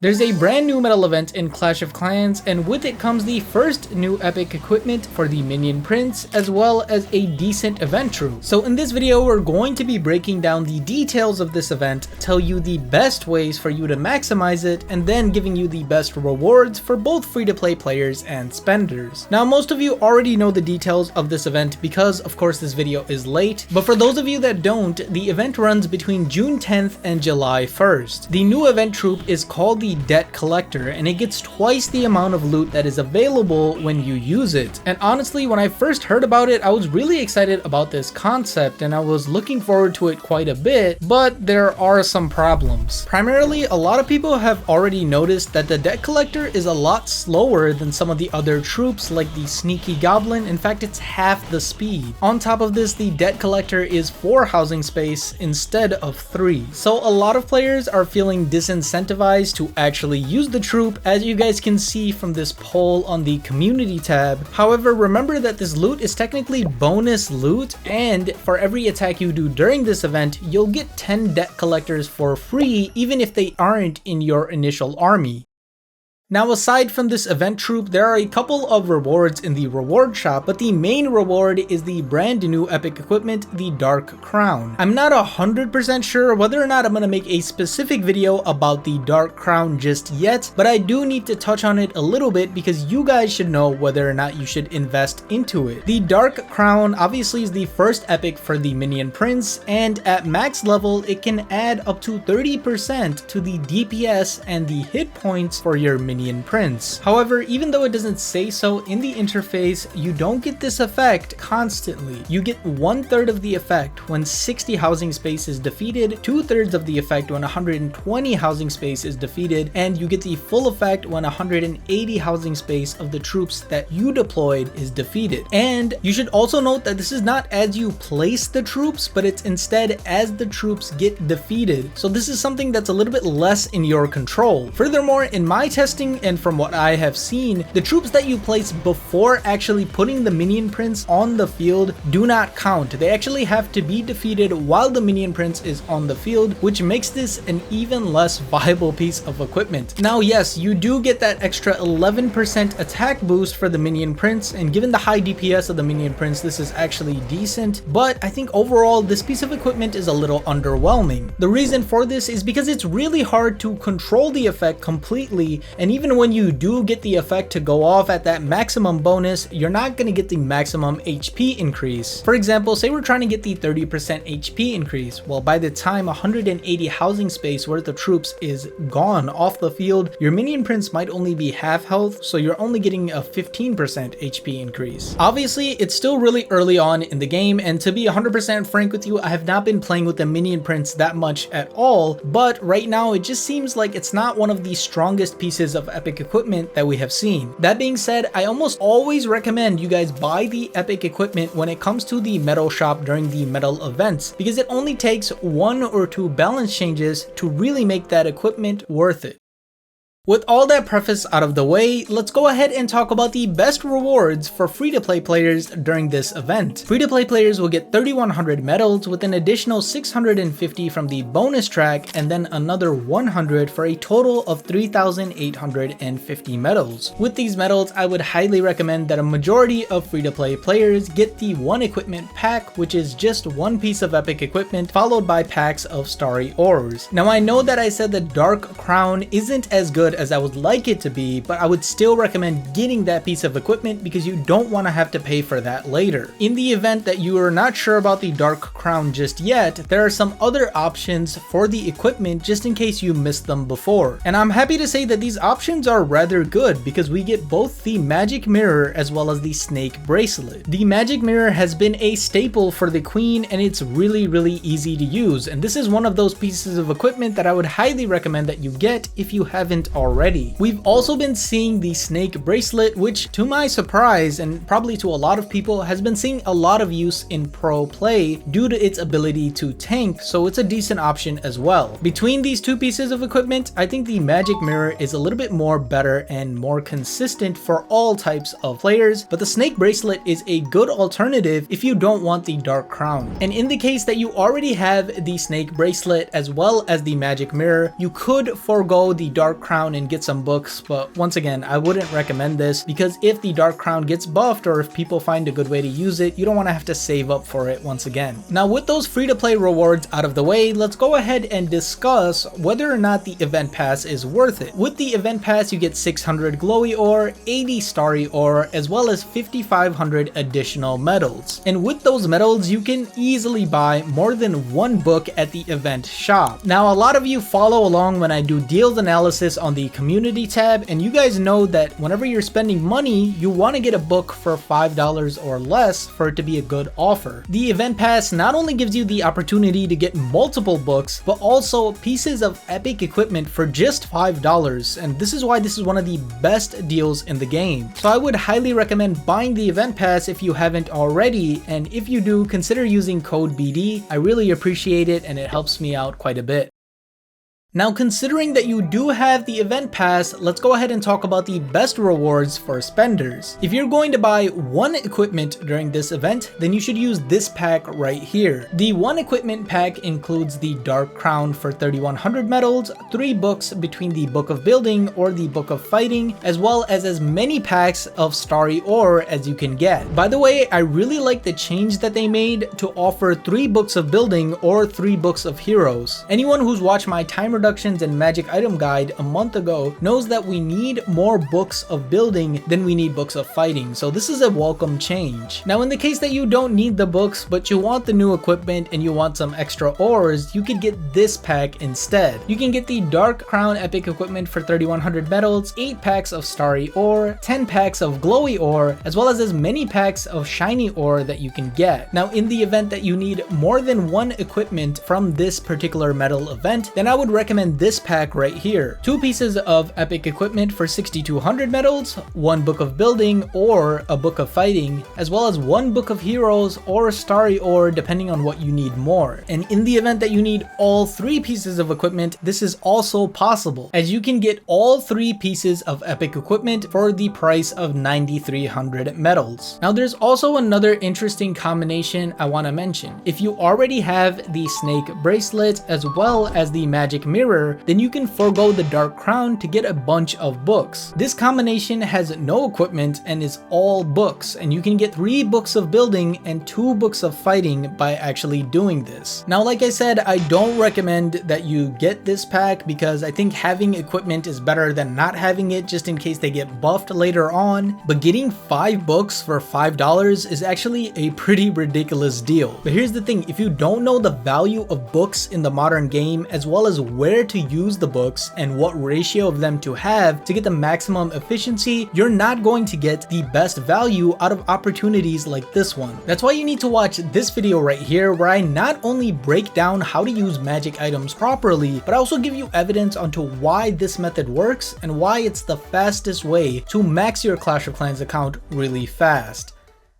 There's a brand new medal event in Clash of Clans, and with it comes the first new epic equipment for the Minion Prince, as well as a decent event troop. So in this video, we're going to be breaking down the details of this event, tell you the best ways for you to maximize it, and then giving you the best rewards for both free-to-play players and spenders. Now, most of you already know the details of this event because, of course, this video is late, but for those of you that don't, the event runs between June 10th and July 1st. The new event troop is called the Debt Collector, and it gets twice the amount of loot that is available when you use it. And honestly, when I first heard about it, I was really excited about this concept and I was looking forward to it quite a bit, but there are some problems. Primarily, a lot of people have already noticed that the Debt Collector is a lot slower than some of the other troops like the Sneaky Goblin. In fact, it's half the speed. On top of this, the Debt Collector is 4 housing space instead of 3. So a lot of players are feeling disincentivized to actually use the troop, as you guys can see from this poll on the community tab. However, remember that this loot is technically bonus loot, and for every attack you do during this event, you'll get 10 debt collectors for free, even if they aren't in your initial army. Now, aside from this event troop, there are a couple of rewards in the reward shop, but the main reward is the brand new epic equipment, the Dark Crown. I'm not 100% sure whether or not I'm going to make a specific video about the Dark Crown just yet, but I do need to touch on it a little bit because you guys should know whether or not you should invest into it. The Dark Crown obviously is the first epic for the Minion Prince, and at max level, it can add up to 30% to the DPS and the hit points for your Minion Prince. However, even though it doesn't say so in the interface, you don't get this effect constantly. You get 1/3 of the effect when 60 housing space is defeated, 2/3 of the effect when 120 housing space is defeated, and you get the full effect when 180 housing space of the troops that you deployed is defeated. And you should also note that this is not as you place the troops, but it's instead as the troops get defeated. So this is something that's a little bit less in your control. Furthermore, in my testing and from what I have seen, the troops that you place before actually putting the Minion Prince on the field do not count. They actually have to be defeated while the Minion Prince is on the field, which makes this an even less viable piece of equipment. Now, yes, you do get that extra 11% attack boost for the Minion Prince, and given the high DPS of the Minion Prince, this is actually decent, but I think overall this piece of equipment is a little underwhelming. The reason for this is because it's really hard to control the effect completely, and even when you do get the effect to go off at that maximum bonus, you're not going to get the maximum HP increase. For example, say we're trying to get the 30% HP increase. Well, by the time 180 housing space worth of troops is gone off the field, your Minion Prince might only be half health, so you're only getting a 15% HP increase. Obviously, it's still really early on in the game, and to be 100% frank with you, I have not been playing with the Minion Prince that much at all, but right now it just seems like it's not one of the strongest pieces of epic equipment that we have seen. That being said, I almost always recommend you guys buy the epic equipment when it comes to the medal shop during the medal events, because it only takes 1 or 2 balance changes to really make that equipment worth it. With all that preface out of the way, let's go ahead and talk about the best rewards for free-to-play players during this event. Free-to-play players will get 3,100 medals with an additional 650 from the bonus track, and then another 100 for a total of 3,850 medals. With these medals, I would highly recommend that a majority of free-to-play players get the one equipment pack, which is just one piece of epic equipment followed by packs of starry ores. Now, I know that I said the Dark Crown isn't as good as I would like it to be, but I would still recommend getting that piece of equipment because you don't want to have to pay for that later. In the event that you are not sure about the Dark Crown just yet, there are some other options for the equipment just in case you missed them before. And I'm happy to say that these options are rather good because we get both the Magic Mirror as well as the Snake Bracelet. The Magic Mirror has been a staple for the Queen, and it's really easy to use, and this is one of those pieces of equipment that I would highly recommend that you get if you haven't already. already. We've also been seeing the snake bracelet, which to my surprise and probably to a lot of people has been seeing a lot of use in pro play due to its ability to tank, so it's a decent option as well. Between these two pieces of equipment, I think the magic mirror is a little bit more better and more consistent for all types of players, but the snake bracelet is a good alternative if you don't want the dark crown. And in the case that you already have the snake bracelet as well as the magic mirror, you could forego the dark crown and get some books, but once again, I wouldn't recommend this because if the dark crown gets buffed or if people find a good way to use it, you don't want to have to save up for it once again. Now with those free-to-play rewards out of the way, let's go ahead and discuss whether or not the event pass is worth it. With the event pass, you get 600 glowy ore, 80 starry ore, as well as 5,500 additional medals. And with those medals, you can easily buy more than one book at the event shop. Now, a lot of you follow along when I do deals analysis on the community tab, and you guys know that whenever you're spending money, you want to get a book for $5 or less for it to be a good offer. The event pass not only gives you the opportunity to get multiple books, but also pieces of epic equipment for just $5, and this is why this is one of the best deals in the game. So I would highly recommend buying the event pass if you haven't already, and if you do, consider using code BD. I really appreciate it and it helps me out quite a bit. Now, considering that you do have the event pass, let's go ahead and talk about the best rewards for spenders. If you're going to buy one equipment during this event, then you should use this pack right here. The one equipment pack includes the Dark Crown for 3,100 medals, 3 books between the Book of Building or the Book of Fighting, as well as many packs of Starry Ore as you can get. By the way, I really like the change that they made to offer 3 books of Building or 3 books of Heroes. Anyone who's watched my time reductions and magic item guide a month ago knows that we need more books of building than we need books of fighting, so this is a welcome change. Now, in the case that you don't need the books but you want the new equipment and you want some extra ores, you could get this pack instead. You can get the Dark Crown epic equipment for 3,100 medals, 8 packs of starry ore, 10 packs of glowy ore, as well as many packs of shiny ore that you can get. Now, in the event that you need more than one equipment from this particular medal event, then I would recommend this pack right here. 2 pieces of epic equipment for 6,200 medals, 1 book of building or a book of fighting, as well as 1 book of heroes or starry ore depending on what you need more. And in the event that you need all 3 pieces of equipment, this is also possible, as you can get all 3 pieces of epic equipment for the price of 9,300 medals. Now, there's also another interesting combination I want to mention. If you already have the snake bracelet as well as the magic mirror, then you can forego the Dark Crown to get a bunch of books. This combination has no equipment and is all books, and you can get 3 books of building and 2 books of fighting by actually doing this. Now, like I said, I don't recommend that you get this pack because I think having equipment is better than not having it, just in case they get buffed later on, but getting 5 books for $5 is actually a pretty ridiculous deal. But here's the thing, if you don't know the value of books in the modern game as well as where to use the books and what ratio of them to have to get the maximum efficiency, you're not going to get the best value out of opportunities like this one. That's why you need to watch this video right here, where I not only break down how to use magic items properly, but I also give you evidence onto why this method works and why it's the fastest way to max your Clash of Clans account really fast.